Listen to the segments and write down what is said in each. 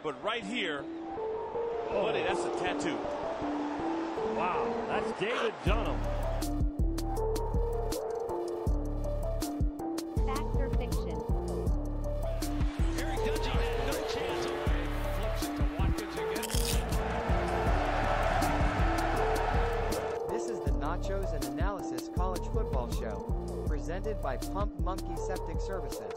But right here, buddy, that's a tattoo. Wow, that's David Dunham. Fact or fiction? Eric Dungey had no chance. Flips it to Watkins again. This is the Nachos and Analysis College Football Show, presented by Pump Monkey Septic Services.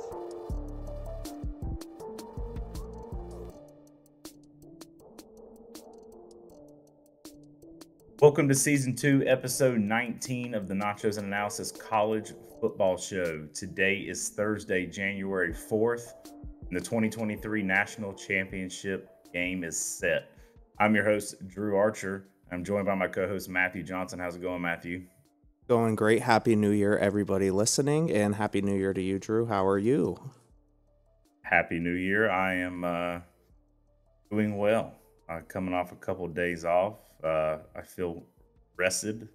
Welcome to Season 2, Episode 19 of the Nachos and Analysis College Football Show. Today is Thursday, January 4th, and the 2023 National Championship game is set. I'm your host, Drew Archer. I'm joined by my co-host, Matthew Johnson. How's it going, Matthew? Going great. Happy New Year, everybody listening, and Happy New Year to you, Drew. How are you? Happy New Year. I am doing well. Coming off a couple of days off. I feel rested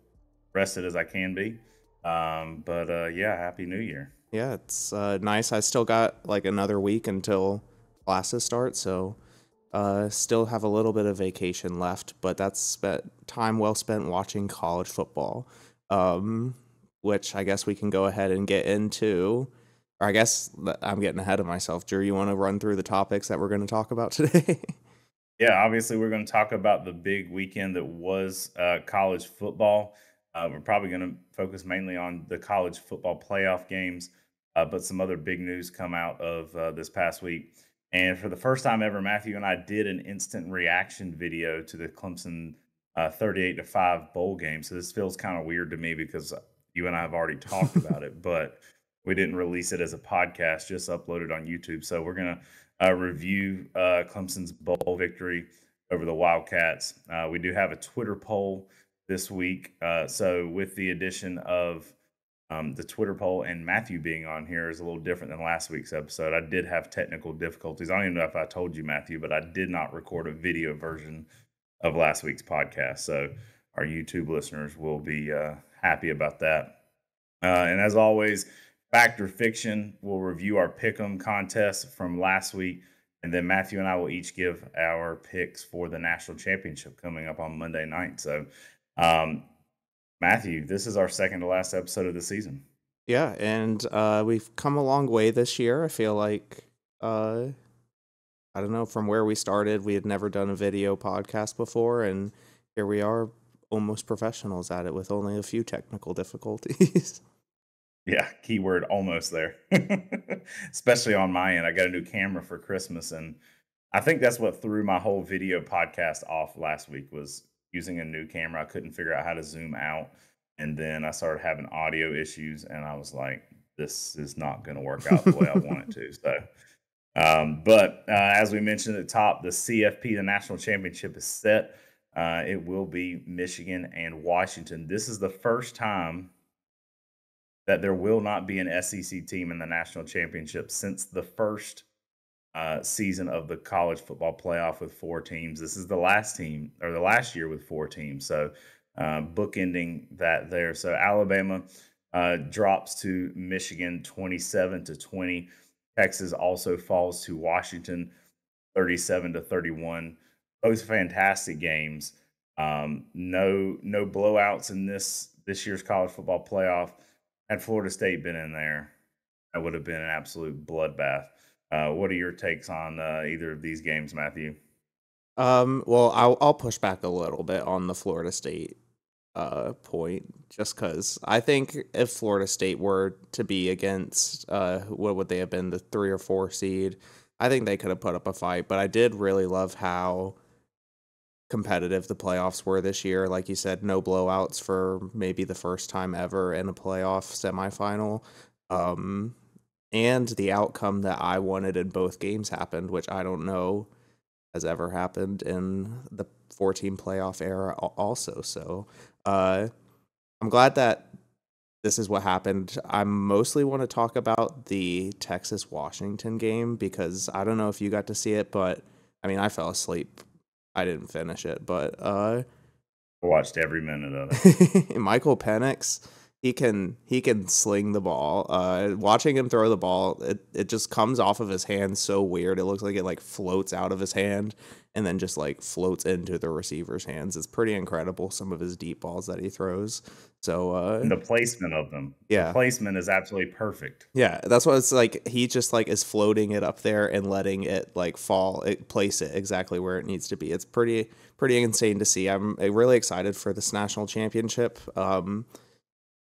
as I can be. Yeah, Happy New Year. Yeah, it's nice. I still got like another week until classes start, so still have a little bit of vacation left, but that's time well spent watching college football, which I guess we can go ahead and get into. Or I guess I'm getting ahead of myself. Drew, you want to run through the topics that we're going to talk about today? Yeah, obviously we're going to talk about the big weekend that was college football. We're probably going to focus mainly on the college football playoff games, but some other big news come out of this past week. And for the first time ever, Matthew and I did an instant reaction video to the Clemson 38-5 bowl game. So this feels kind of weird to me because you and I have already talked about it, but we didn't release it as a podcast, just uploaded on YouTube. So we're going to review Clemson's bowl victory over the Wildcats. We do have a Twitter poll this week. So with the addition of the Twitter poll and Matthew being on here is a little different than last week's episode. I did have technical difficulties. I don't even know if I told you, Matthew, but I did not record a video version of last week's podcast. So our YouTube listeners will be happy about that. And as always, Fact or Fiction, we'll review our Pick'em contest from last week, and then Matthew and I will each give our picks for the national championship coming up on Monday night. So, Matthew, this is our second to last episode of the season. Yeah, and we've come a long way this year. I feel like, I don't know, from where we started, we had never done a video podcast before, and here we are, almost professionals at it with only a few technical difficulties. Yeah, keyword almost there. Especially on my end. I got a new camera for Christmas, and I think that's what threw my whole video podcast off last week was using a new camera. I couldn't figure out how to zoom out, and then I started having audio issues, and I was like, this is not going to work out the way I want it to. So, but as we mentioned at the top, the CFP, the national championship, is set. It will be Michigan and Washington. This is the first time that there will not be an SEC team in the national championship since the first season of the college football playoff with 4 teams. This is the last team, or the last year with 4 teams. So bookending that there. So Alabama drops to Michigan 27-20. Texas also falls to Washington 37-31. Both fantastic games. No blowouts in this year's college football playoff. Had Florida State been in there, that would have been an absolute bloodbath. What are your takes on either of these games, Matthew? Well, I'll push back a little bit on the Florida State point, just because I think if Florida State were to be against, what would they have been, the 3 or 4 seed, I think they could have put up a fight. But I did really love how competitive the playoffs were this year. Like you said, no blowouts for maybe the first time ever in a playoff semifinal. And the outcome that I wanted in both games happened, which I don't know has ever happened in the 4-team playoff era also. So I'm glad that this is what happened. I mostly want to talk about the Texas-Washington game because I don't know if you got to see it, but I mean, I fell asleep. I didn't finish it, but I watched every minute of it. Michael Penix He can sling the ball. Watching him throw the ball, it just comes off of his hand so weird. It looks like it like floats out of his hand and then just like floats into the receiver's hands. It's pretty incredible, some of his deep balls that he throws. So And the placement of them. Yeah. The placement is absolutely perfect. Yeah, that's what it's like. He just like is floating it up there and letting it like place it exactly where it needs to be. It's pretty insane to see. I'm really excited for this national championship.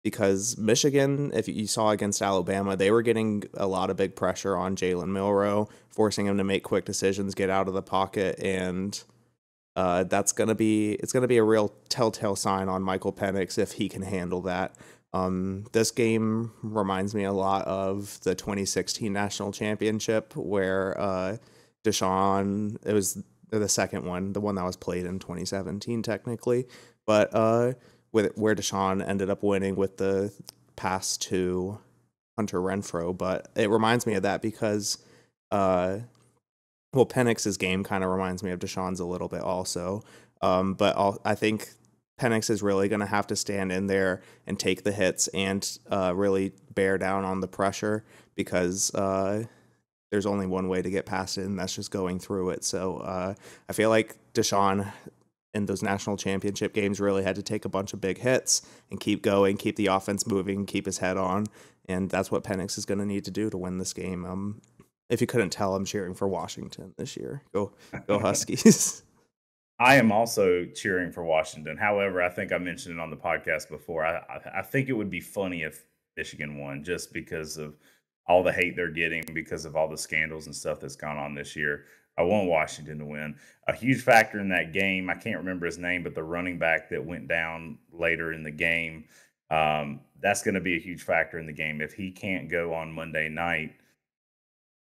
Because Michigan, if you saw against Alabama, they were getting a lot of big pressure on Jalen Milroe, forcing him to make quick decisions, get out of the pocket, and it's gonna be a real telltale sign on Michael Penix if he can handle that. This game reminds me a lot of the 2016 national championship where Deshaun, it was the second one, the one that was played in 2017 technically, but where Deshaun ended up winning with the pass to Hunter Renfrow. But it reminds me of that because, Penix's game kind of reminds me of Deshaun's a little bit also. I think Penix is really going to have to stand in there and take the hits and really bear down on the pressure because there's only one way to get past it, and that's just going through it. So I feel like Deshaun in those national championship games really had to take a bunch of big hits and keep going, keep the offense moving, keep his head on. And that's what Penix is going to need to do to win this game. If you couldn't tell, I'm cheering for Washington this year. Go Huskies. I am also cheering for Washington. However, I think I mentioned it on the podcast before. I think it would be funny if Michigan won just because of all the hate they're getting because of all the scandals and stuff that's gone on this year. I want Washington to win. A huge factor in that game, I can't remember his name, but the running back that went down later in the game, that's going to be a huge factor in the game. If he can't go on Monday night,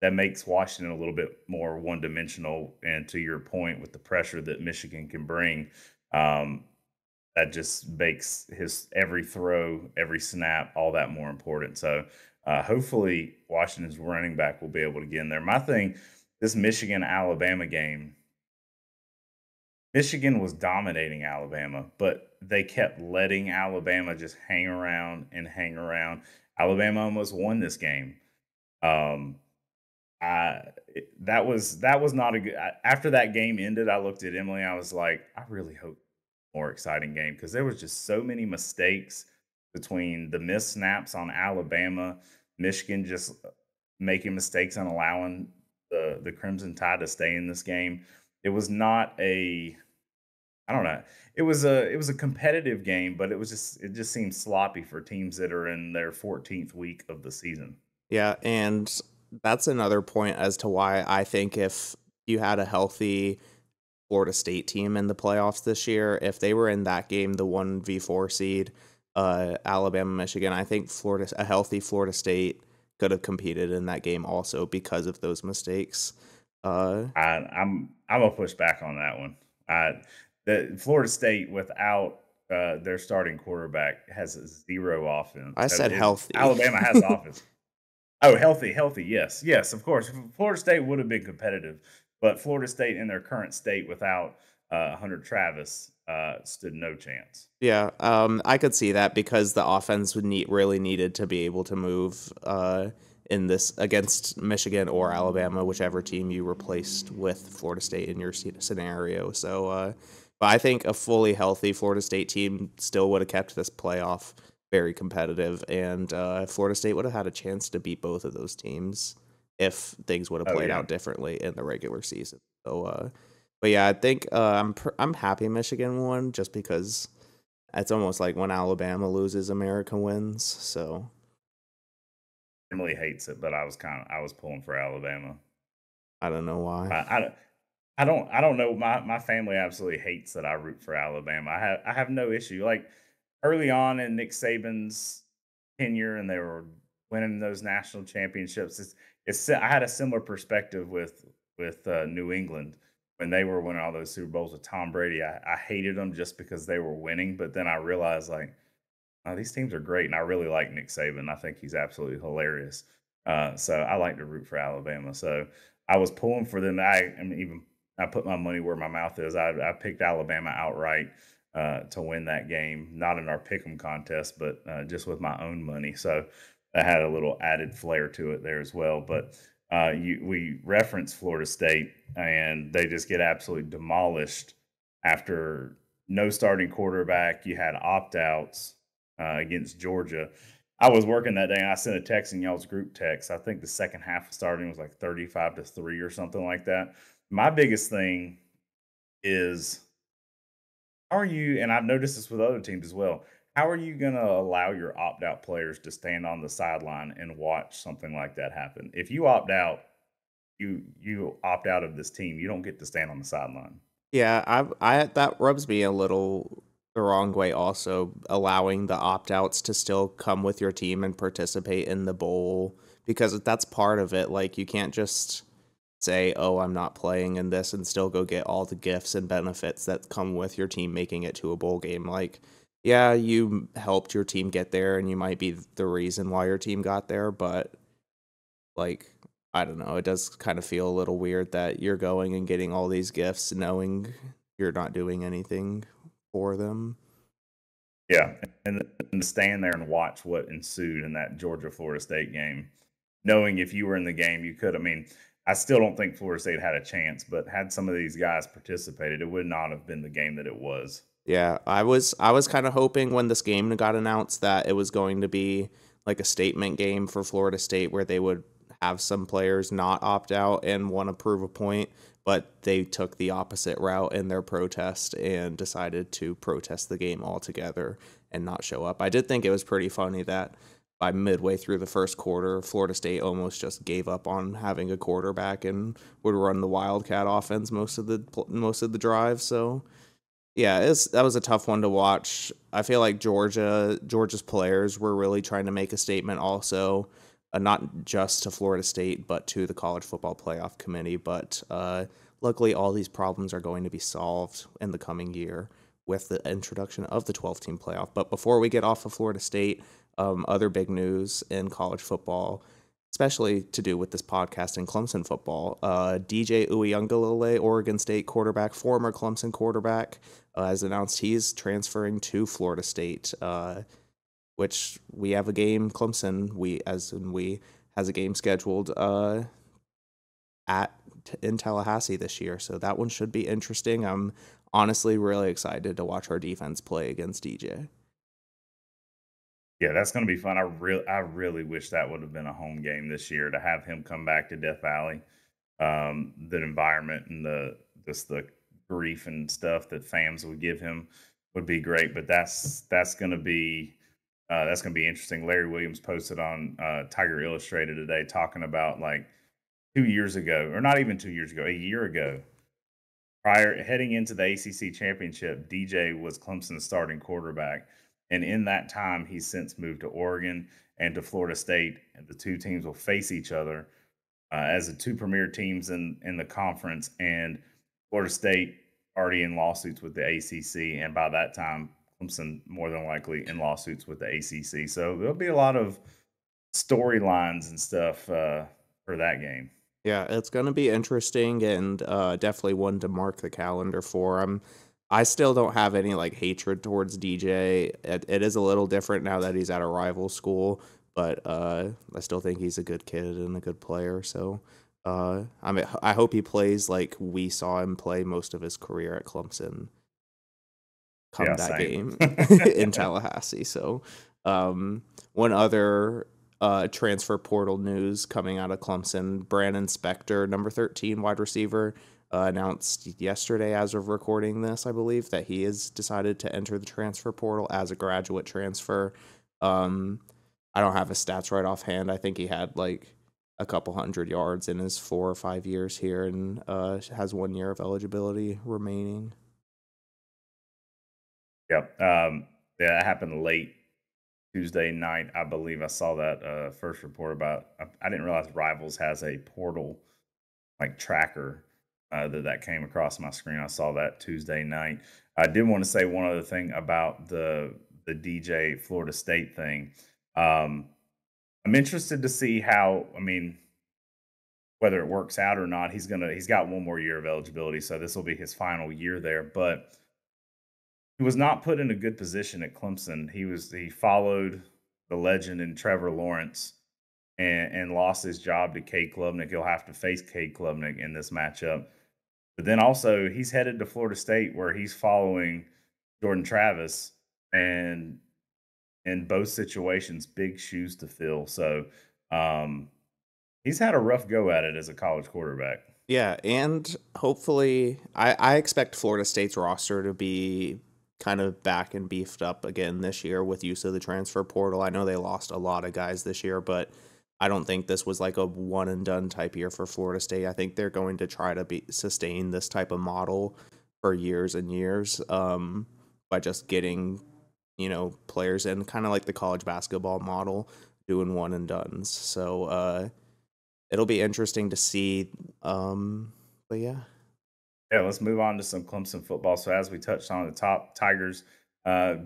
that makes Washington a little bit more one-dimensional. And to your point with the pressure that Michigan can bring, that just makes his every throw, every snap, all that more important. So hopefully Washington's running back will be able to get in there. My thing, this Michigan-Alabama game, Michigan was dominating Alabama, but they kept letting Alabama just hang around and hang around. Alabama almost won this game. That was not a good. After that game ended, I looked at Emily. I was like, I really hope more exciting game because there was just so many mistakes between the missed snaps on Alabama, Michigan just making mistakes and allowing the Crimson Tide to stay in this game. It was not a, I don't know. It was a competitive game, but it just seemed sloppy for teams that are in their 14th week of the season. Yeah, and that's another point as to why I think if you had a healthy Florida State team in the playoffs this year, if they were in that game, the 1v4 seed, Alabama, Michigan, I think a healthy Florida State could have competed in that game also because of those mistakes. I'm gonna push back on that one. The Florida State without their starting quarterback has zero offense. I said healthy. Alabama has offense. Oh, healthy, yes, of course. Florida State would have been competitive, but Florida State in their current state without Hunter Travis stood no chance. Yeah, I could see that because the offense really needed to be able to move in this against Michigan or Alabama, whichever team you replaced with Florida State in your scenario. So, but I think a fully healthy Florida State team still would have kept this playoff very competitive, and Florida State would have had a chance to beat both of those teams if things would have played out differently in the regular season. So, but yeah, I think I'm happy Michigan won just because it's almost like when Alabama loses, America wins. So Emily hates it, but I was pulling for Alabama. I don't know why. I don't know. My family absolutely hates that I root for Alabama. I have no issue. Like early on in Nick Saban's tenure, and they were winning those national championships. I had a similar perspective with New England when they were winning all those Super Bowls with Tom Brady. I hated them just because they were winning, but then I realized like, oh, these teams are great, and I really like Nick Saban. I think he's absolutely hilarious. So I like to root for Alabama. So I was pulling for them. I put my money where my mouth is. I picked Alabama outright. to win that game, not in our pick'em contest, but just with my own money. So that had a little added flair to it there as well. But we reference Florida State, and they just get absolutely demolished after no starting quarterback. You had opt-outs against Georgia. I was working that day, and I sent a text in y'all's group text. I think the second half of starting was like 35-3 or something like that. My biggest thing is, how are you, and I've noticed this with other teams as well, how are you going to allow your opt-out players to stand on the sideline and watch something like that happen? If you opt out, you opt out of this team. You don't get to stand on the sideline. Yeah, I that rubs me a little the wrong way also, allowing the opt-outs to still come with your team and participate in the bowl, because that's part of it. Like, you can't just say, "Oh, I'm not playing in this," and still go get all the gifts and benefits that come with your team making it to a bowl game. Like, yeah, you helped your team get there and you might be the reason why your team got there, but like, I don't know, it does kind of feel a little weird that you're going and getting all these gifts knowing you're not doing anything for them. Yeah, and to stand there and watch what ensued in that Georgia-Florida State game, knowing if you were in the game, you could. I mean, I still don't think Florida State had a chance, but had some of these guys participated, it would not have been the game that it was. Yeah, I was kind of hoping when this game got announced that it was going to be like a statement game for Florida State where they would have some players not opt out and want to prove a point, but they took the opposite route in their protest and decided to protest the game altogether and not show up. I did think it was pretty funny that by midway through the first quarter, Florida State almost just gave up on having a quarterback and would run the Wildcat offense most of the drive. So yeah, that was a tough one to watch. I feel like Georgia's players were really trying to make a statement also, not just to Florida State, but to the College Football Playoff Committee. But luckily, all these problems are going to be solved in the coming year with the introduction of the 12-team playoff. But before we get off of Florida State, other big news in college football, especially to do with this podcast in Clemson football. DJ Uiagalelei, Oregon State quarterback, former Clemson quarterback, has announced he's transferring to Florida State, which we have a game, Clemson, has a game scheduled in Tallahassee this year. So that one should be interesting. I'm honestly really excited to watch our defense play against DJ. Yeah, that's going to be fun. I really wish that would have been a home game this year, to have him come back to Death Valley. The environment and the grief and stuff that fans would give him would be great. But that's going to be interesting. Larry Williams posted on Tiger Illustrated today talking about, like, 2 years ago, or not even 2 years ago, a year ago, heading into the ACC championship, DJ was Clemson's starting quarterback. And in that time, he's since moved to Oregon and to Florida State. And the two teams will face each other as the two premier teams in the conference. And Florida State already in lawsuits with the ACC. And by that time, Clemson more than likely in lawsuits with the ACC. So there'll be a lot of storylines and stuff for that game. Yeah, it's going to be interesting and definitely one to mark the calendar for. I still don't have any like hatred towards DJ. It is a little different now that he's at a rival school, but I still think he's a good kid and a good player. So I hope he plays like we saw him play most of his career at Clemson. Game in Tallahassee. So one other transfer portal news coming out of Clemson: Brandon Spector, number 13 wide receiver, announced yesterday, as of recording this, I believe, that he has decided to enter the transfer portal as a graduate transfer. I don't have his stats right offhand. I think he had like a couple hundred yards in his 4 or 5 years here, and has 1 year of eligibility remaining. Yep. Yeah, that happened late Tuesday night, I believe. I saw that first report about. I didn't realize Rivals has a portal like tracker that came across my screen. I saw that Tuesday night. I did want to say one other thing about the DJ Florida State thing. I'm interested to see how. I mean, whether it works out or not, he's got 1 more year of eligibility, so this will be his final year there. But he was not put in a good position at Clemson. He followed the legend in Trevor Lawrence and lost his job to Cade Klubnik. He'll have to face Cade Klubnik in this matchup. But then also he's headed to Florida State where he's following Jordan Travis, and in both situations, big shoes to fill. So he's had a rough go at it as a college quarterback. Yeah, and hopefully I expect Florida State's roster to be kind of back and beefed up again this year with use of the transfer portal. I know they lost a lot of guys this year, but I don't think this was like a one and done type year for Florida State. I think they're going to try to sustain this type of model for years and years by just getting, players in, kind of like the college basketball model, doing one and dones. So it'll be interesting to see. But yeah. Yeah, let's move on to some Clemson football. So as we touched on at the top, Tigers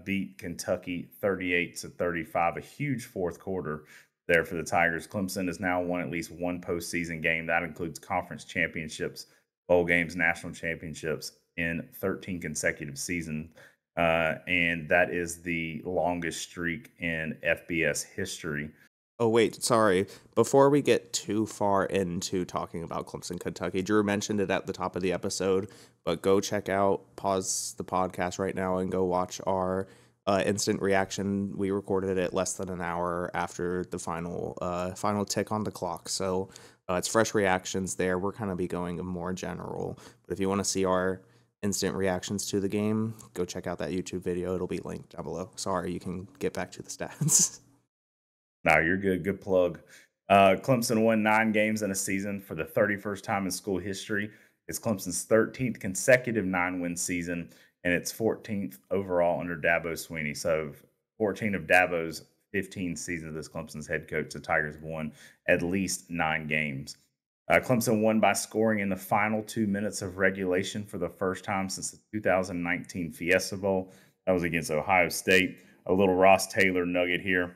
beat Kentucky 38-35, a huge fourth quarter there for the Tigers. Clemson has now won at least one postseason game. That includes conference championships, bowl games, national championships in 13 consecutive seasons. And that is the longest streak in FBS history. Oh, wait, sorry. Before we get too far into talking about Clemson, Kentucky, Drew mentioned it at the top of the episode, but go pause the podcast right now and go watch our instant reaction. We recorded it less than an hour after the final tick on the clock. So it's fresh reactions there. We're kind of be going more general. But if you want to see our instant reactions to the game, go check out that YouTube video. It'll be linked down below. Sorry, you can get back to the stats. No, you're good. Good plug. Clemson won 9 games in a season for the 31st time in school history. It's Clemson's 13th consecutive 9-win season, and it's 14th overall under Dabo Swinney. So 14 of Dabo's 15 seasons as Clemson's head coach, the Tigers have won at least 9 games. Clemson won by scoring in the final 2 minutes of regulation for the first time since the 2019 Fiesta Bowl. That was against Ohio State. A little Ross Taylor nugget here.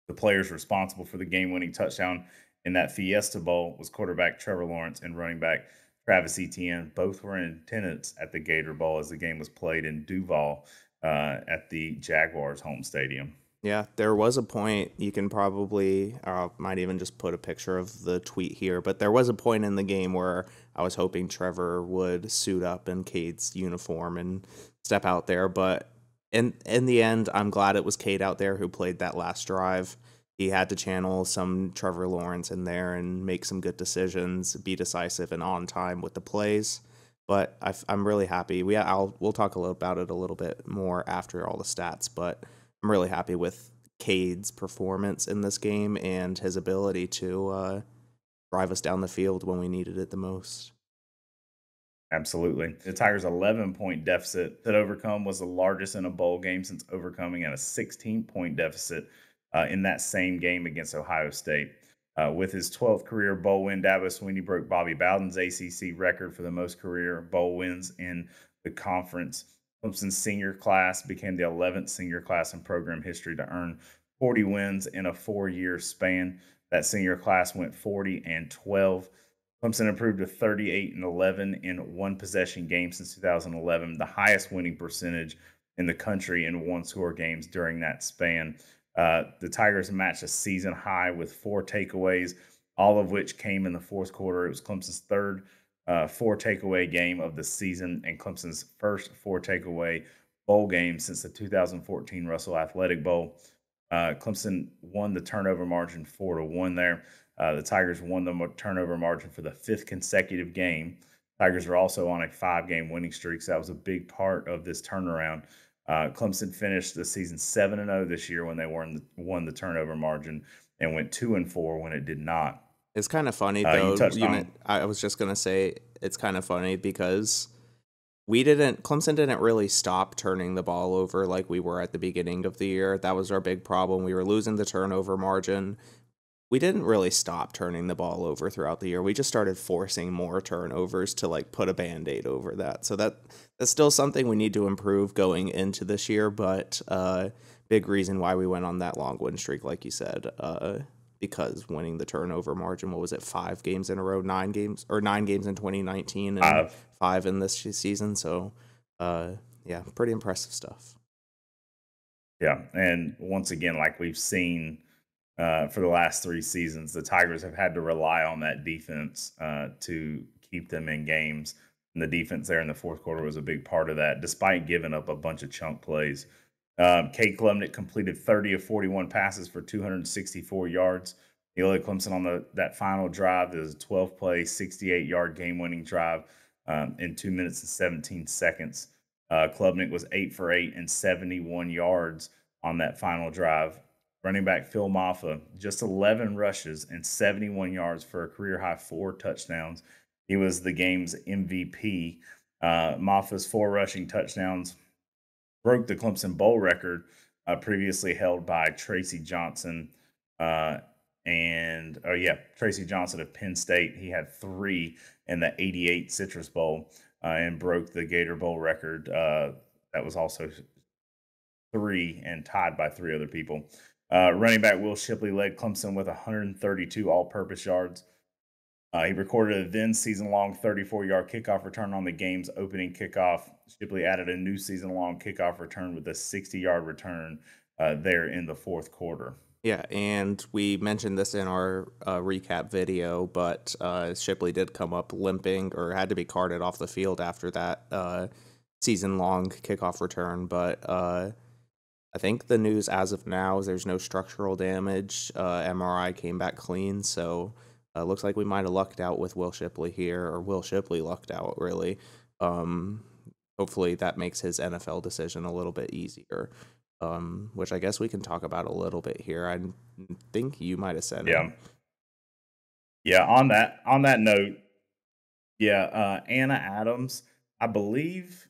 The players responsible for the game-winning touchdown in that Fiesta Bowl was quarterback Trevor Lawrence and running back Travis Etienne. Both were in attendance at the Gator Bowl as the game was played in Duval at the Jaguars' home stadium. Yeah, there was a point, you can probably, might even just put a picture of the tweet here, but there was a point in the game where I was hoping Trevor would suit up in Cade's uniform and step out there, but in the end, I'm glad it was Cade out there who played that last drive. He had to channel some Trevor Lawrence in there and make some good decisions, be decisive and on time with the plays. But I'm really happy. We'll talk about it a little bit more after all the stats, but I'm really happy with Cade's performance in this game and his ability to drive us down the field when we needed it the most. Absolutely. The Tigers' 11-point deficit that overcome was the largest in a bowl game since overcoming at a 16-point deficit in that same game against Ohio State. With his 12th career bowl win, Dabo Swinney broke Bobby Bowden's ACC record for the most career bowl wins in the conference. Clemson's senior class became the 11th senior class in program history to earn 40 wins in a 4-year span. That senior class went 40-12. Clemson improved to 38-11 in one-possession games since 2011, the highest winning percentage in the country in one-score games during that span. The Tigers matched a season high with 4 takeaways, all of which came in the fourth quarter. It was Clemson's third 4-takeaway game of the season and Clemson's first 4-takeaway bowl game since the 2014 Russell Athletic Bowl. Clemson won the turnover margin 4-1 there. The Tigers won the turnover margin for the 5th consecutive game. Tigers are also on a 5-game winning streak, so that was a big part of this turnaround. Clemson finished the season 7-0 this year when they won the turnover margin and went 2-4 when it did not. It's kind of funny, though. I was just going to say it's kind of funny because Clemson didn't really stop turning the ball over like we were at the beginning of the year. That was our big problem. We were losing the turnover margin. We didn't really stop turning the ball over throughout the year. We just started forcing more turnovers to put a Band-Aid over that. So that's still something we need to improve going into this year, but big reason why we went on that long win streak, like you said, because winning the turnover margin, what was it, 5 games in a row, 9 games in 2019 and 5 in this season. So yeah, pretty impressive stuff. Yeah, and once again, like we've seen for the last 3 seasons, the Tigers have had to rely on that defense to keep them in games. And the defense there in the fourth quarter was a big part of that, despite giving up a bunch of chunk plays. Kate Klubnik completed 30 of 41 passes for 264 yards. He led Clemson on that final drive. It was a 12-play, 68-yard game-winning drive in 2 minutes and 17 seconds. Klubnik was 8 for 8 and 71 yards on that final drive. Running back Phil Maffa, just 11 rushes and 71 yards for a career-high 4 touchdowns. He was the game's MVP. Maffa's 4 rushing touchdowns broke the Clemson Bowl record previously held by Tracy Johnson. Tracy Johnson of Penn State. He had 3 in the 88 Citrus Bowl and broke the Gator Bowl record. That was also 3 and tied by 3 other people. Running back Will Shipley led Clemson with 132 all-purpose yards. He recorded a then season-long 34-yard kickoff return on the game's opening kickoff. Shipley added a new season-long kickoff return with a 60-yard return there in the fourth quarter. Yeah, and we mentioned this in our recap video, but Shipley did come up limping or had to be carted off the field after that season-long kickoff return. But I think the news as of now is there's no structural damage. MRI came back clean, so looks like we might have lucked out with Will Shipley here, or Will Shipley lucked out, really. Hopefully that makes his NFL decision a little bit easier. Which I guess we can talk about a little bit here. I think you might have said it. Yeah. On that note, Anna Adams, I believe,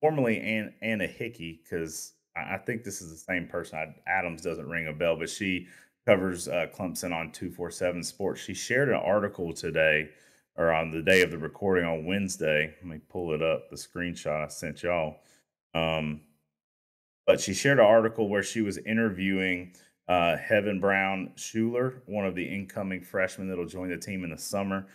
formerly Anna Hickey, because I think this is the same person. Adams doesn't ring a bell, but she covers Clemson on 247 Sports. She shared an article today, or on the day of the recording on Wednesday. Let me pull it up, the screenshot I sent y'all. But she shared an article where she was interviewing Heaven Brown Schuler, one of the incoming freshmen that will join the team in the summer.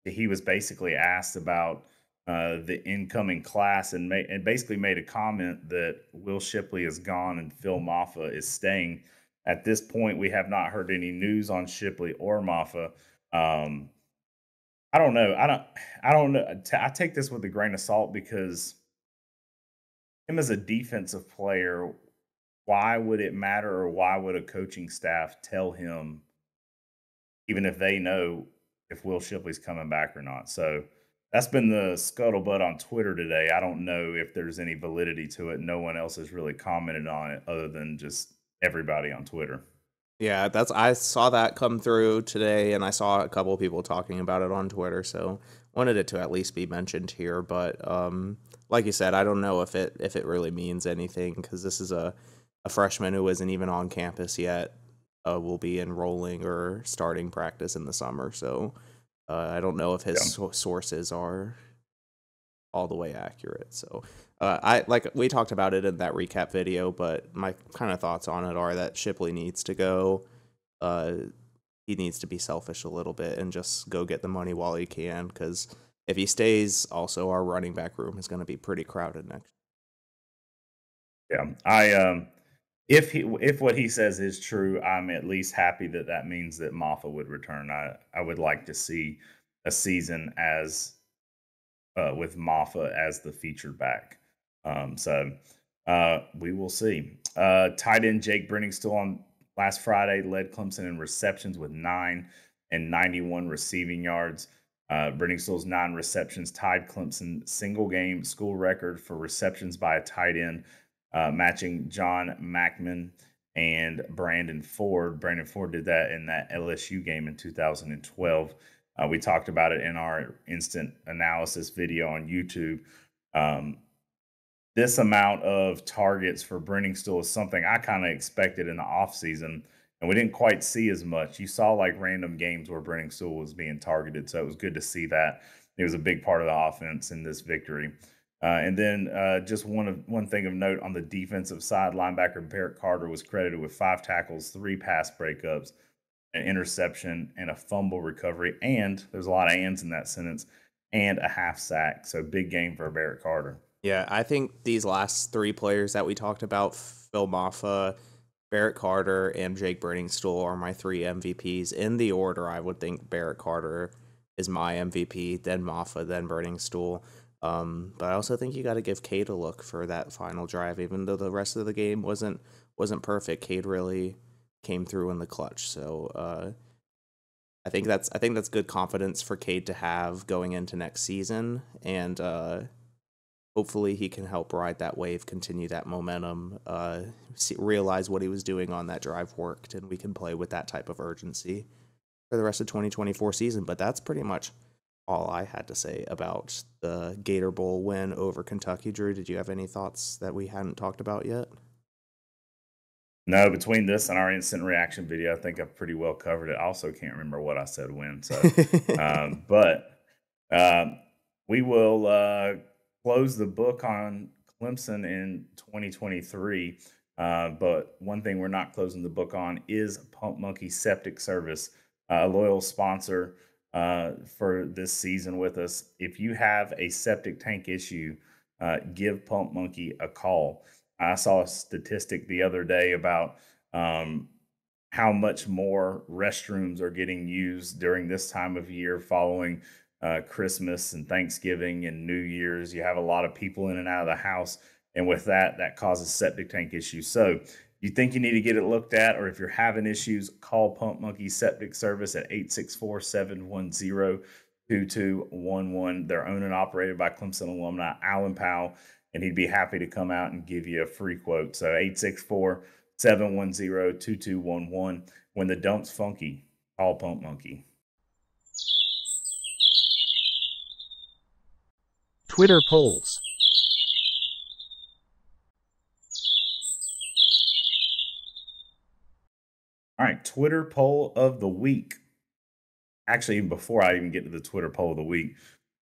He was basically asked about the incoming class and basically made a comment that Will Shipley is gone and Phil Maffa is staying. At this point, we have not heard any news on Shipley or Maffa. I don't know. I don't know. I take this with a grain of salt because him as a defensive player, why would it matter, or why would a coaching staff tell him, even if they know if Will Shipley's coming back or not? So that's been the scuttlebutt on Twitter today. I don't know if there's any validity to it. No one else has really commented on it other than just everybody on Twitter. Yeah, I saw that come through today, and I saw a couple of people talking about it on Twitter, so wanted it to at least be mentioned here. But like you said, I don't know if it really means anything, because this is a freshman who isn't even on campus yet. Will be enrolling or starting practice in the summer, so I don't know if his sources are all the way accurate. So we talked about it in that recap video, but my kind of thoughts on it are that Shipley needs to go. He needs to be selfish a little bit and just go get the money while he can, because if he stays, also our running back room is going to be pretty crowded next. Yeah, if what he says is true, I'm at least happy that means that Maffa would return. I would like to see a season as with Maffa as the featured back. So we will see. Tight end Jake Brenningstool on last Friday led Clemson in receptions with 9 and 91 receiving yards. Brenningstool's 9 receptions tied Clemson's single-game school record for receptions by a tight end, matching John Mackman and Brandon Ford. Brandon Ford did that in that LSU game in 2012. We talked about it in our instant analysis video on YouTube. This amount of targets for Brenningstool is something I kind of expected in the offseason, and we didn't quite see as much. You saw like random games where Brenningstool was being targeted, so it was good to see that. It was a big part of the offense in this victory. And then just one thing of note on the defensive side, linebacker Barrett Carter was credited with 5 tackles, 3 pass breakups, an interception, and a fumble recovery. And there's a lot of ands in that sentence, and a half sack. So big game for Barrett Carter. Yeah, I think these last three players that we talked about, Phil Maffa, Barrett Carter, and Jake Briningstool, are my three MVPs. In the order, I would think Barrett Carter is my MVP, then Maffa, then Briningstool. But I also think you got to give Cade a look for that final drive, even though the rest of the game wasn't perfect. Cade really came through in the clutch. So I think that's good confidence for Cade to have going into next season, and hopefully he can help ride that wave, continue that momentum, realize what he was doing on that drive worked, and we can play with that type of urgency for the rest of 2024 season. But that's pretty much all I had to say about the Gator Bowl win over Kentucky. Drew, did you have any thoughts that we hadn't talked about yet? No, between this and our instant reaction video, I think I've pretty well covered it. I also can't remember what I said when. So, but we will close the book on Clemson in 2023. But one thing we're not closing the book on is Pump Monkey Septic Service, a loyal sponsor for this season with us. If you have a septic tank issue, give Pump Monkey a call. I saw a statistic the other day about how much more restrooms are getting used during this time of year following Christmas and Thanksgiving and New Year's. You have a lot of people in and out of the house, and with that causes septic tank issues. So you think you need to get it looked at, or if you're having issues, call Pump Monkey Septic Service at 864-710-2211. They're owned and operated by Clemson alumni Alan Powell, and he'd be happy to come out and give you a free quote. So 864-710-2211. When the dump's funky, call Pump Monkey. Twitter polls. All right, Twitter poll of the week. Actually, before I even get to the Twitter poll of the week,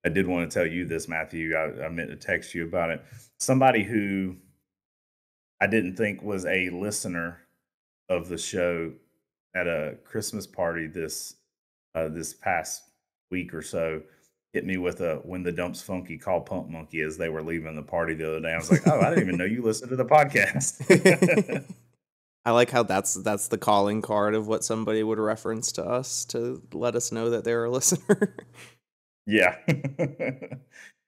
I did want to tell you this, Matthew. I meant to text you about it. Somebody who I didn't think was a listener of the show at a Christmas party this past week or so hit me with a "When the dump's funky, call Pump Monkey" as they were leaving the party the other day. I was like, "Oh, I didn't even know you listened to the podcast." I like how that's the calling card of what somebody would reference to us to let us know that they're a listener. Yeah.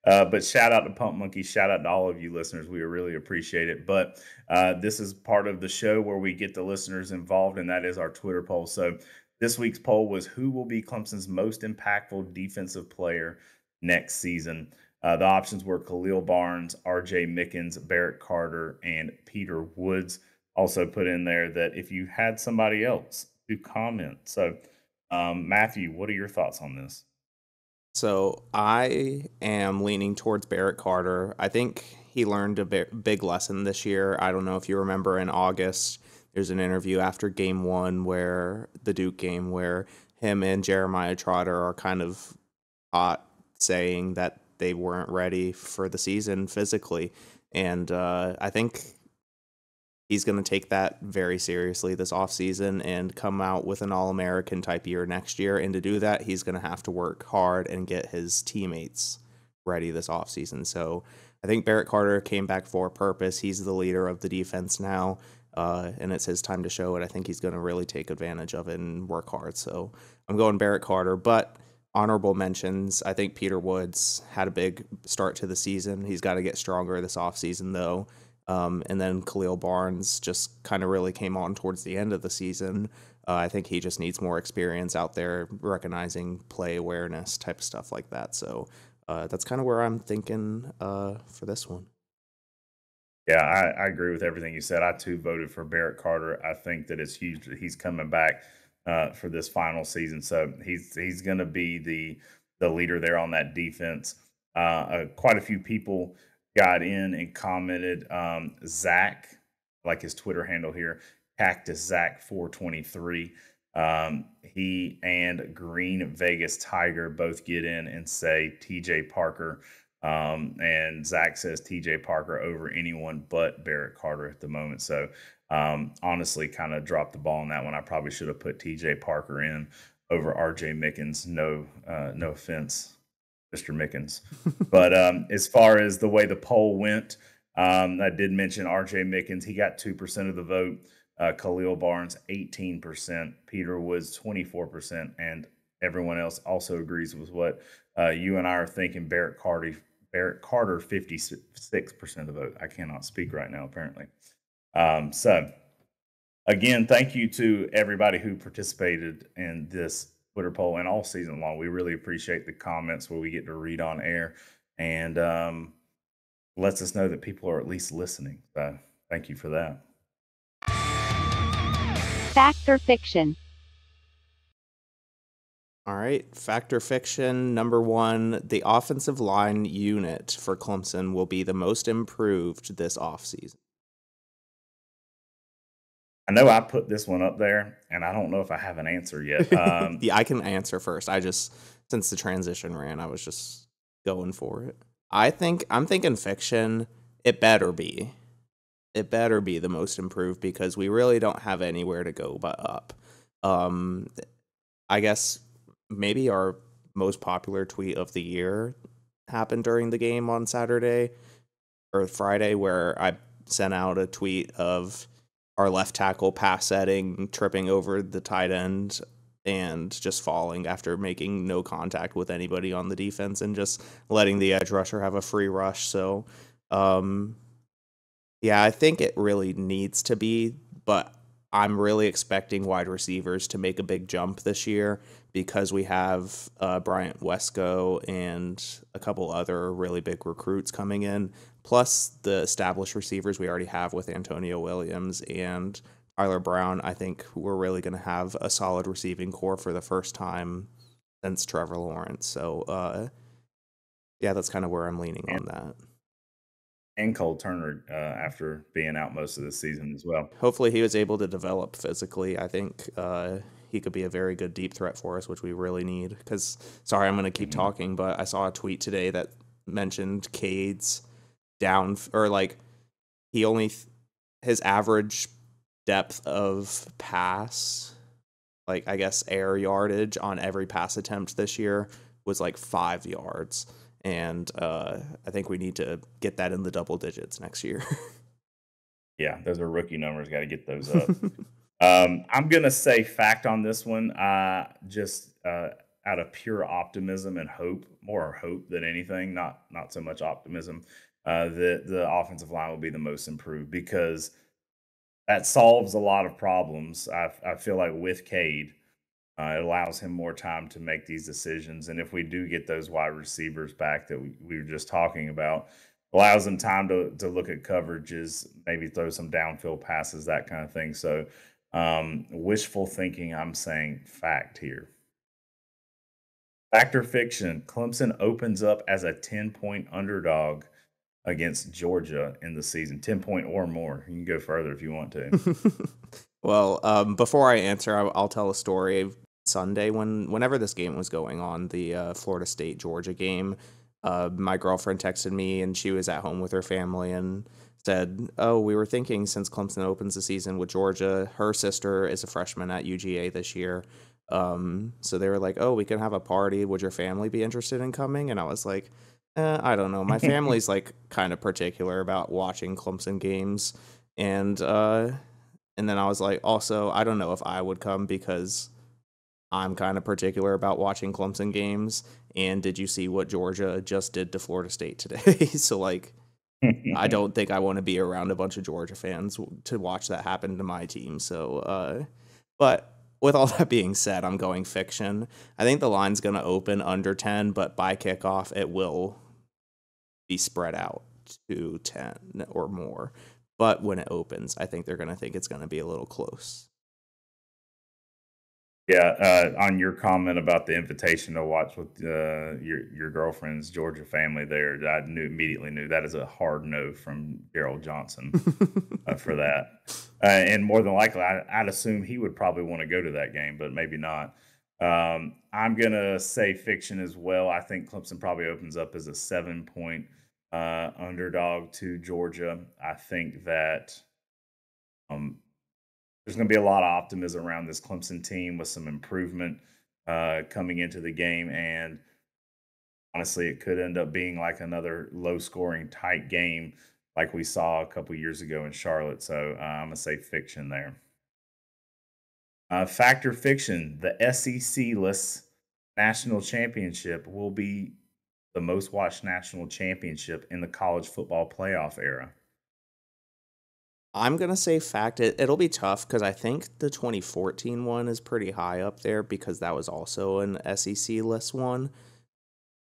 But shout out to Pump Monkey. Shout out to all of you listeners. We really appreciate it. But this is part of the show where we get the listeners involved, and that is our Twitter poll. So this week's poll was, who will be Clemson's most impactful defensive player next season? The options were Khalil Barnes, R.J. Mickens, Barrett Carter, and Peter Woods. Also put in there that if you had somebody else to comment. So, Matthew, what are your thoughts on this? So I am leaning towards Barrett Carter. I think he learned a big lesson this year. I don't know if you remember in August, there's an interview after game one where the Duke game where him and Jeremiah Trotter are kind of hot saying that they weren't ready for the season physically. And I think he's going to take that very seriously this offseason and come out with an All-American type year next year. And to do that, he's going to have to work hard and get his teammates ready this offseason. So I think Barrett Carter came back for a purpose. He's the leader of the defense now, and it's his time to show it. I think he's going to really take advantage of it and work hard. So I'm going Barrett Carter, but honorable mentions. I think Peter Woods had a big start to the season. He's got to get stronger this offseason, though. And then Khalil Barnes just kind of really came on towards the end of the season. I think he just needs more experience out there, recognizing play awareness type of stuff like that. So that's kind of where I'm thinking for this one. Yeah, I agree with everything you said. I, too, voted for Barrett Carter. I think that it's huge that he's coming back for this final season. So he's going to be the leader there on that defense. Quite a few people got in and commented. Zach, like his Twitter handle here, Cactus Zach 423. He and Green Vegas Tiger both get in and say TJ Parker. And Zach says TJ Parker over anyone but Barrett Carter at the moment. So honestly, kind of dropped the ball on that one. I probably should have put TJ Parker in over RJ Mickens. No offense Mr. Mickens. But as far as the way the poll went, I did mention RJ Mickens. He got 2% of the vote. Khalil Barnes, 18%. Peter Woods, 24%. And everyone else also agrees with what you and I are thinking. Barrett Carter, 56% of the vote. I cannot speak right now, apparently. So, again, thank you to everybody who participated in this Twitter poll and all season long. We really appreciate the comments where we get to read on air and lets us know that people are at least listening. So thank you for that. Fact or fiction? All right, fact or fiction, number one, the offensive line unit for Clemson will be the most improved this offseason. I know I put this one up there, and I don't know if I have an answer yet. Yeah, I can answer first. Since the transition ran, I was just going for it. I'm thinking fiction. It better be. It better be the most improved because we really don't have anywhere to go but up. I guess maybe our most popular tweet of the year happened during the game on Saturday or Friday, where I sent out a tweet of our left tackle pass setting, tripping over the tight end, and just falling after making no contact with anybody on the defense and just letting the edge rusher have a free rush. So, yeah, I think it really needs to be, but I'm really expecting wide receivers to make a big jump this year because we have Bryant Wesco and a couple other really big recruits coming in, plus the established receivers we already have with Antonio Williams and Tyler Brown. I think we're really going to have a solid receiving core for the first time since Trevor Lawrence. So, yeah, that's kind of where I'm leaning on that. And Cole Turner after being out most of the season as well. Hopefully he was able to develop physically. I think he could be a very good deep threat for us, which we really need. Because, sorry, I'm going to keep talking, but I saw a tweet today that mentioned Cade's down, or like his average depth of pass, like I guess air yardage on every pass attempt this year was like 5 yards. And I think we need to get that in the double digits next year. Yeah, those are rookie numbers. Got to get those up. I'm going to say fact on this one. Just out of pure optimism and hope, more hope than anything, not so much optimism, that the offensive line will be the most improved because that solves a lot of problems. I feel like with Cade, it allows him more time to make these decisions. And if we do get those wide receivers back that we were just talking about, allows him time to look at coverages, maybe throw some downfield passes, that kind of thing. So wishful thinking, I'm saying fact here. Fact or fiction, Clemson opens up as a 10-point underdog against Georgia in the season, 10-point or more. You can go further if you want to. Well, before I answer, I'll tell a story. Sunday, whenever this game was going on, the Florida State Georgia game, my girlfriend texted me and she was at home with her family and said, "Oh, we were thinking since Clemson opens the season with Georgia, her sister is a freshman at UGA this year. So they were like, oh, we can have a party. Would your family be interested in coming?" And I was like, I don't know. My family's like kind of particular about watching Clemson games. And then I was like, also, I don't know if I would come because I'm kind of particular about watching Clemson games. And did you see what Georgia just did to Florida State today? So, like, I don't think I want to be around a bunch of Georgia fans to watch that happen to my team. So, but with all that being said, I'm going fiction. I think the line's going to open under 10, but by kickoff, it will be spread out to 10 or more. But when it opens, I think they're going to think it's going to be a little close. Yeah, on your comment about the invitation to watch with your girlfriend's Georgia family there, I immediately knew that is a hard no from Gerald Johnson for that. And more than likely, I'd assume he would probably want to go to that game, but maybe not. I'm going to say fiction as well. I think Clemson probably opens up as a 7-point underdog to Georgia. I think that there's going to be a lot of optimism around this Clemson team with some improvement coming into the game. And honestly, it could end up being like another low-scoring, tight game like we saw a couple years ago in Charlotte. So I'm going to say fiction there. Factor fiction, the SEC-less national championship will be the most watched national championship in the college football playoff era. I'm going to say fact. It'll be tough because I think the 2014 one is pretty high up there because that was also an SEC-less one.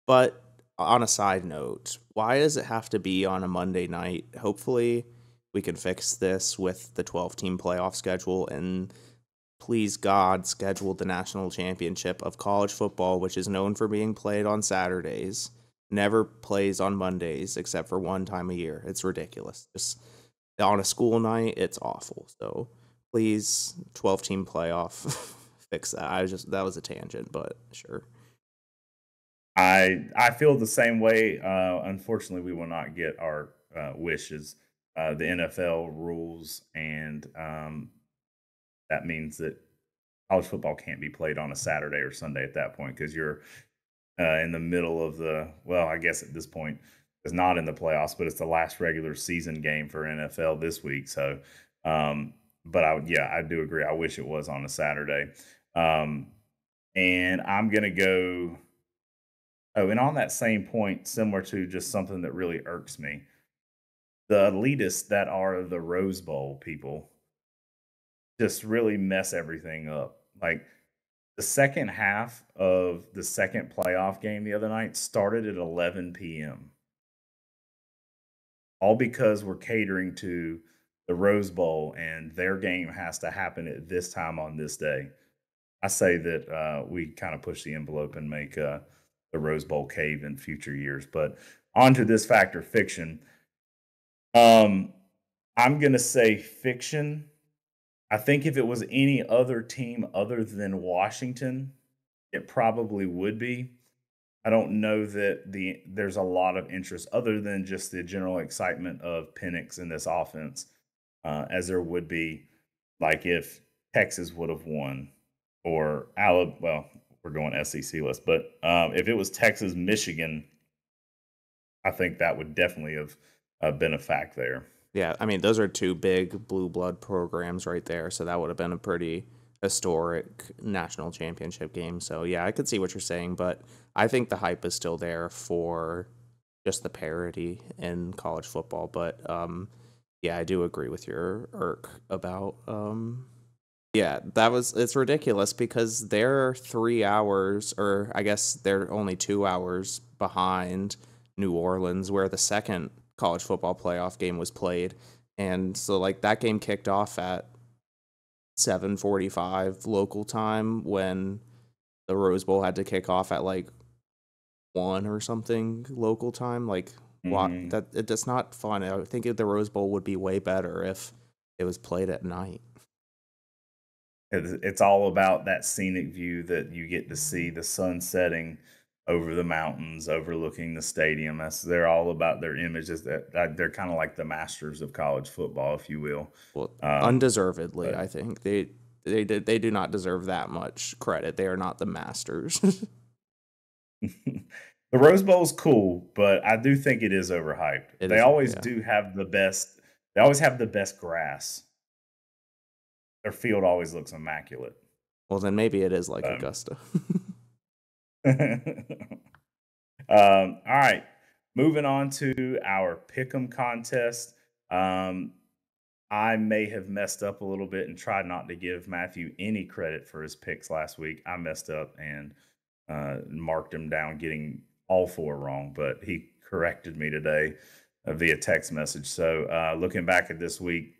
But on a side note, why does it have to be on a Monday night? Hopefully we can fix this with the 12-team playoff schedule and please God schedule the national championship of college football, which is known for being played on Saturdays, never plays on Mondays except for one time a year. It's ridiculous. Just on a school night, it's awful. So please, 12-team playoff, fix that. That was a tangent, but sure. I feel the same way. Unfortunately, we will not get our wishes. The NFL rules, and that means that college football can't be played on a Saturday or Sunday at that point because you're in the middle of I guess at this point it's not in the playoffs, but it's the last regular season game for NFL this week. So, but I do agree. I wish it was on a Saturday. And I'm going to go. Oh, and on that same point, similar to just something that really irks me, the elitists that are the Rose Bowl people just really mess everything up. Like the second half of the second playoff game the other night started at 11 p.m. All because we're catering to the Rose Bowl and their game has to happen at this time on this day. I say that we kind of push the envelope and make the Rose Bowl cave in future years. But on to this factor fiction. I'm going to say fiction. I think if it was any other team other than Washington, it probably would be. I don't know that there's a lot of interest other than just the general excitement of Penix in this offense, as there would be like if Texas would have won or Alabama. Well, we're going SEC list, but if it was Texas, Michigan, I think that would definitely have been a fact there. Yeah, I mean, those are two big blue blood programs right there, so that would have been a pretty historic national championship game. So, yeah, I could see what you're saying, but I think the hype is still there for just the parity in college football. But, yeah, I do agree with your irk about, yeah, it's ridiculous because they're 3 hours, or I guess they're only 2 hours behind New Orleans, where the second college football playoff game was played. And so like that game kicked off at 7:45 local time when the Rose Bowl had to kick off at like 1 or something local time. Like that it's not fun. I think the Rose Bowl would be way better if it was played at night. It's all about that scenic view that you get to see the sun setting over the mountains, overlooking the stadium. They're all about their images. That they're kind of like the masters of college football, if you will. Well, undeservedly, I think they do not deserve that much credit. They are not the masters. The Rose Bowl is cool, but I do think it is overhyped. They always do have the best. They always have the best grass. Their field always looks immaculate. Well, then maybe it is like Augusta. All right, moving on to our pick'em contest. I may have messed up a little bit and tried not to give Matthew any credit for his picks last week. I messed up and marked him down getting all 4 wrong, but he corrected me today via text message. So looking back at this week,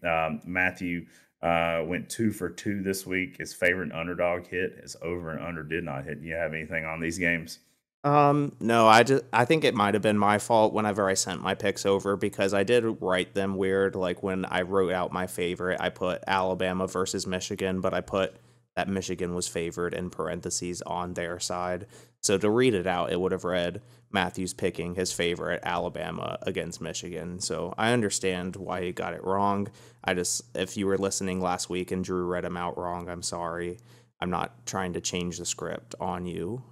Matthew went 2 for 2 this week. His favorite underdog hit. His over and under did not hit. Do you have anything on these games? No, I think it might have been my fault whenever I sent my picks over because I did write them weird. Like when I wrote out my favorite, I put Alabama versus Michigan, but I put that Michigan was favored in parentheses on their side. So to read it out, it would have read Matthew's picking his favorite Alabama against Michigan. So I understand why he got it wrong. If you were listening last week and Drew read him out wrong, I'm sorry. I'm not trying to change the script on you.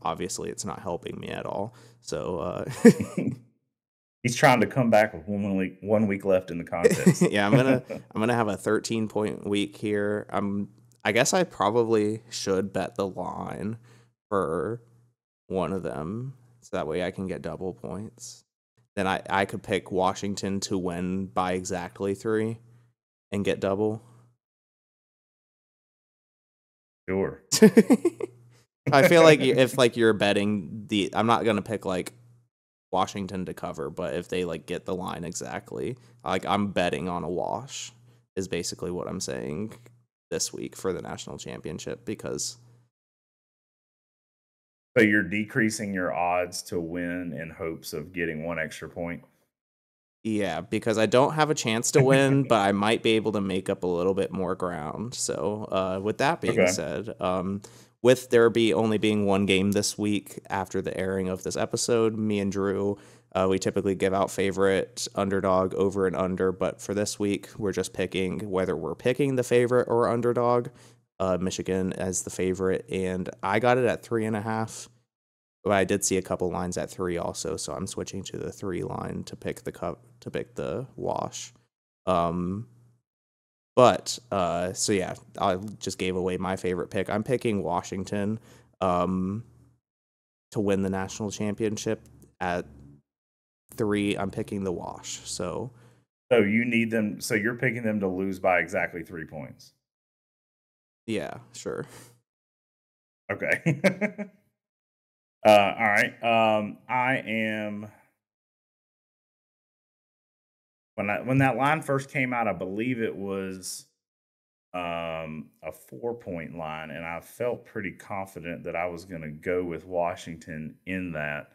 obviously it's not helping me at all. So He's trying to come back with 1 week left in the contest. yeah, I'm gonna have a 13-point week here. I guess I probably should bet the line for one of them, so that way I can get double points. Then I could pick Washington to win by exactly 3 and get double. Sure. I feel like if like you're betting I'm not gonna pick like Washington to cover, but if they like get the line exactly, like I'm betting on a wash is basically what I'm saying this week for the national championship, because So you're decreasing your odds to win in hopes of getting 1 extra point. yeah, because I don't have a chance to win, but I might be able to make up a little bit more ground. So with that being said, with there only being 1 game this week after the airing of this episode, me and Drew, we typically give out favorite, underdog, over and under. But for this week, we're just picking whether we're picking the favorite or underdog. Michigan as the favorite, and I got it at 3.5. But I did see a couple lines at 3 also, so I'm switching to the 3 line to pick the wash. So yeah, I just gave away my favorite pick. I'm picking Washington to win the national championship at 3. I'm picking the wash. So you need them. So you're picking them to lose by exactly 3 points. yeah, sure. Okay. All right. I am. When that line first came out, I believe it was a 4-point line, and I felt pretty confident that I was going to go with Washington in that.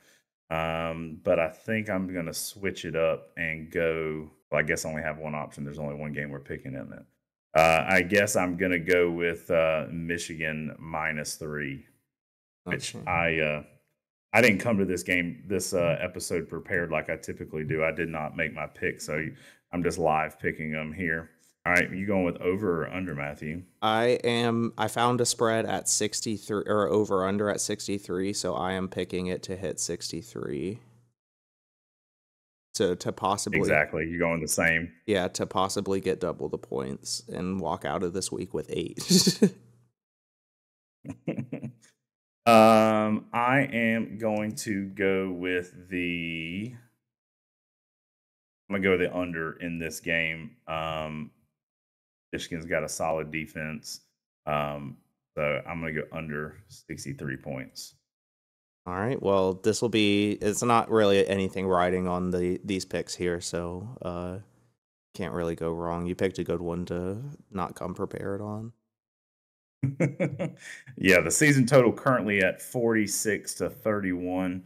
But I think I'm going to switch it up and go. Well, I guess I only have one option. There's only one game we're picking in it. I guess I'm going to go with Michigan -3, which I didn't come to this episode prepared like I typically do. I did not make my pick, so I'm just live picking them here. All right, you going with over or under, Matthew? I found a spread at 63 or over under at 63, so I am picking it to hit 63. So to possibly exactly, you're going the same. Yeah, to possibly get double the points and walk out of this week with 8. I am going to go with the under in this game. Michigan's got a solid defense. So I'm going to go under 63 points. All right. Well, it's not really anything riding on these picks here, so can't really go wrong. You picked a good one to not come prepared on. Yeah, the season total currently at 46-31.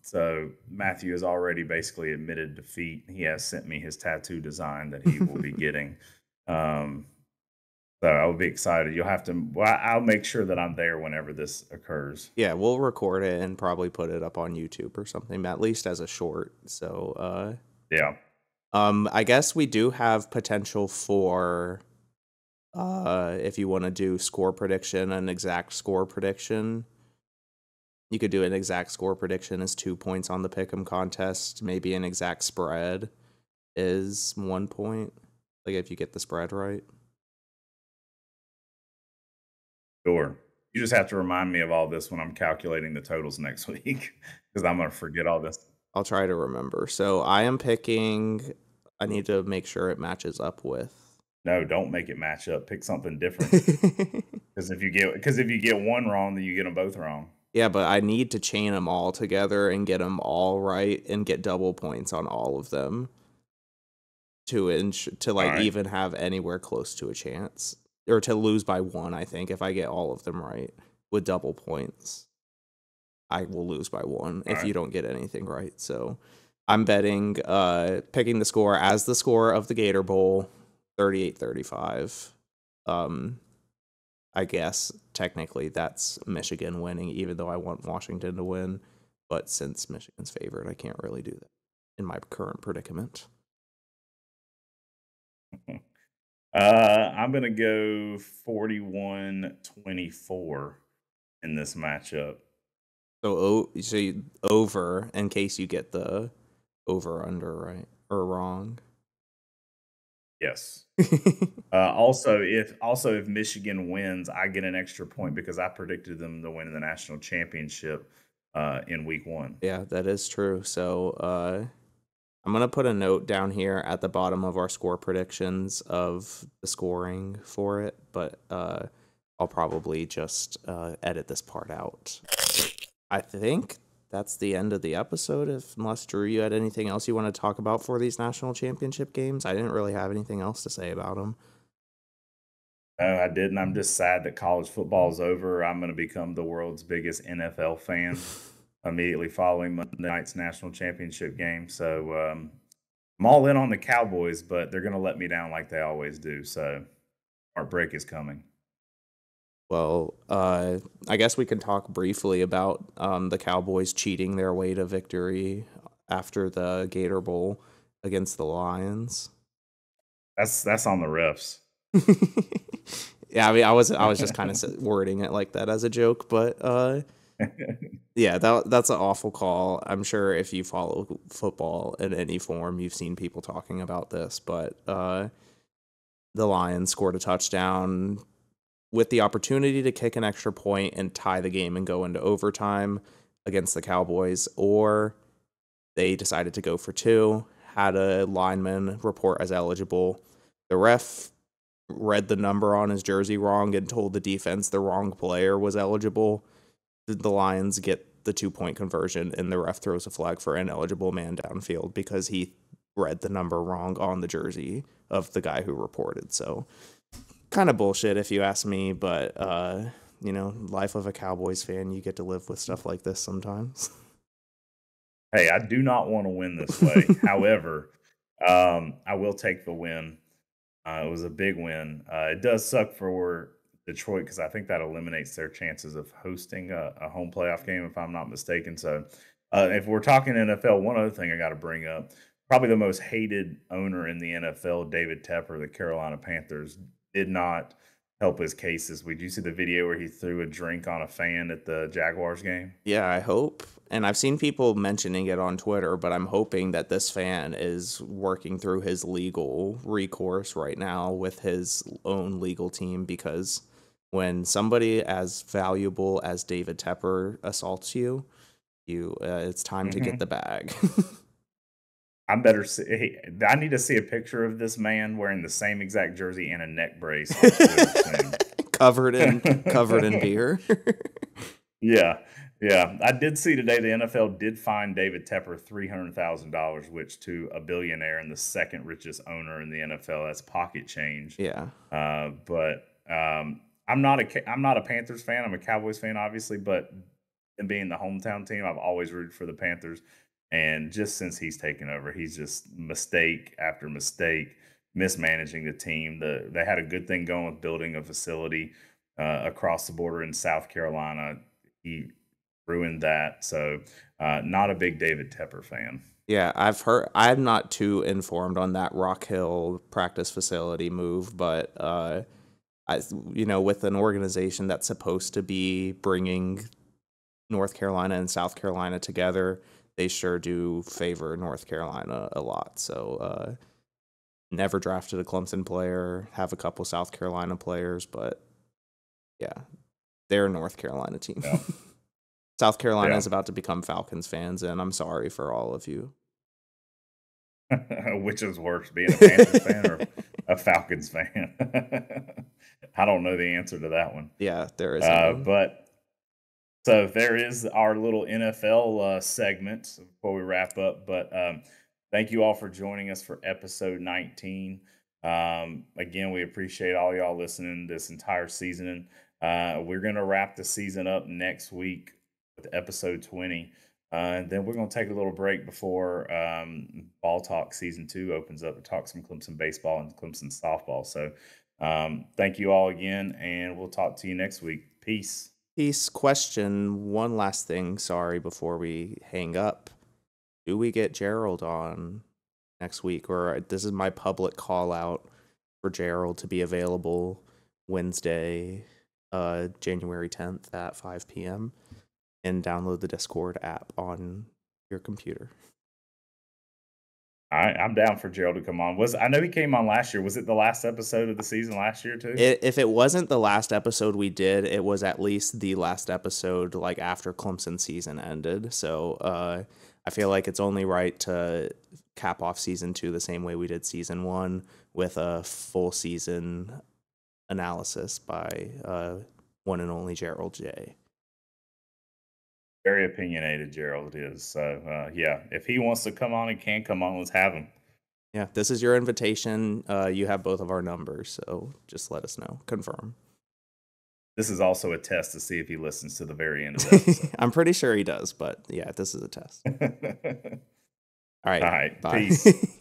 So Matthew has already basically admitted defeat. He has sent me his tattoo design that he will be getting. So I'll be excited. I'll make sure that I'm there whenever this occurs. Yeah, we'll record it and probably put it up on YouTube or something, at least as a short. So yeah. I guess we do have potential for if you want to do score prediction, an exact score prediction. You could do an exact score prediction as 2 points on the pick'em contest. Maybe an exact spread is 1 point. Like if you get the spread right. Sure. You just have to remind me of all this when I'm calculating the totals next week, because I'm going to forget all this. I'll try to remember. So I am picking. I need to make sure it matches up with. No, don't make it match up. Pick something different. Because if you get one wrong, then you get them both wrong. Yeah, but I need to chain them all together and get them all right and get double points on all of them to even have anywhere close to a chance, or to lose by 1. I think if I get all of them right with double points, I will lose by 1 if you don't get anything right. So I'm betting, picking the score as the score of the Gator Bowl, 38-35. I guess technically that's Michigan winning, even though I want Washington to win. But since Michigan's favored, I can't really do that in my current predicament. I'm going to go 41-24 in this matchup. So you over in case you get the over under right or wrong. Yes. Also if Michigan wins, I get an extra point because I predicted them to win the national championship in week 1. Yeah, that is true. So I'm gonna put a note down here at the bottom of our score predictions of the scoring for it, but I'll probably just edit this part out. I think that's the end of the episode. Unless Drew, you had anything else you want to talk about for these national championship games? I didn't really have anything else to say about them. No, I didn't. I'm just sad that college football is over. I'm going to become the world's biggest NFL fan immediately following Monday night's national championship game. So I'm all in on the Cowboys, but they're going to let me down like they always do. So our break is coming. Well, I guess we can talk briefly about the Cowboys cheating their way to victory after the Gator Bowl against the Lions. That's on the refs. Yeah, I mean, I was just kind of wording it like that as a joke, but yeah, that's an awful call. I'm sure if you follow football in any form, you've seen people talking about this, but the Lions scored a touchdown with the opportunity to kick an extra point and tie the game and go into overtime against the Cowboys, or they decided to go for 2, had a lineman report as eligible. The ref read the number on his jersey wrong and told the defense the wrong player was eligible. The Lions get the 2-point conversion, and the ref throws a flag for ineligible man downfield because he read the number wrong on the jersey of the guy who reported. So kind of bullshit if you ask me, but life of a Cowboys fan, you get to live with stuff like this sometimes. Hey, I do not want to win this way. However, I will take the win. It was a big win. It does suck for Detroit because I think that eliminates their chances of hosting a home playoff game, if I'm not mistaken. So if we're talking NFL, one other thing I got to bring up, probably the most hated owner in the NFL, David Tepper, the Carolina Panthers, did not help his cases. Did you see the video where he threw a drink on a fan at the Jaguars game? Yeah, I hope. And I've seen people mentioning it on Twitter, but I'm hoping that this fan is working through his legal recourse right now with his own legal team, because when somebody as valuable as David Tepper assaults you, it's time to get the bag. I need to see a picture of this man wearing the same exact jersey and a neck brace. covered in beer. Yeah. I did see today the NFL did fine David Tepper $300,000, which to a billionaire and the second richest owner in the NFL, that's pocket change. Yeah. But I'm not a Panthers fan. I'm a Cowboys fan, obviously, but in being the hometown team, I've always rooted for the Panthers. And just since he's taken over, he's just mistake after mistake, mismanaging the team. They had a good thing going with building a facility across the border in South Carolina. He ruined that. So not a big David Tepper fan. Yeah, I'm not too informed on that Rock Hill practice facility move, but with an organization that's supposed to be bringing North Carolina and South Carolina together, they sure do favor North Carolina a lot. So never drafted a Clemson player, have a couple South Carolina players, but yeah, they're a North Carolina team. Yeah. South Carolina is about to become Falcons fans, and I'm sorry for all of you. Which is worse, being a Panthers fan or a Falcons fan? I don't know the answer to that one. Yeah, there is. But so there is our little NFL segment before we wrap up. But thank you all for joining us for episode 19. Again, we appreciate all y'all listening this entire season. We're going to wrap the season up next week with episode 20. And then we're going to take a little break before Ball Talk Season 2 opens up to talk some Clemson baseball and Clemson softball. So thank you all again, and we'll talk to you next week. Peace. Question, one last thing, sorry, before we hang up. Do we get Gerald on next week? Or this is my public call out for Gerald to be available Wednesday, January 10th at 5 p.m. and download the Discord app on your computer. I'm down for Gerald to come on. I know he came on last year. Was it the last episode of the season last year too? If it wasn't the last episode we did, it was at least the last episode like after Clemson season ended. So I feel like it's only right to cap off season 2 the same way we did season 1 with a full season analysis by one and only Gerald J. Very opinionated Gerald is. So, yeah, if he wants to come on and can come on, let's have him. Yeah, this is your invitation. You have both of our numbers, so just let us know. Confirm. This is also a test to see if he listens to the very end of the episode. I'm pretty sure he does, but yeah, this is a test. All right. All right. Bye. Peace.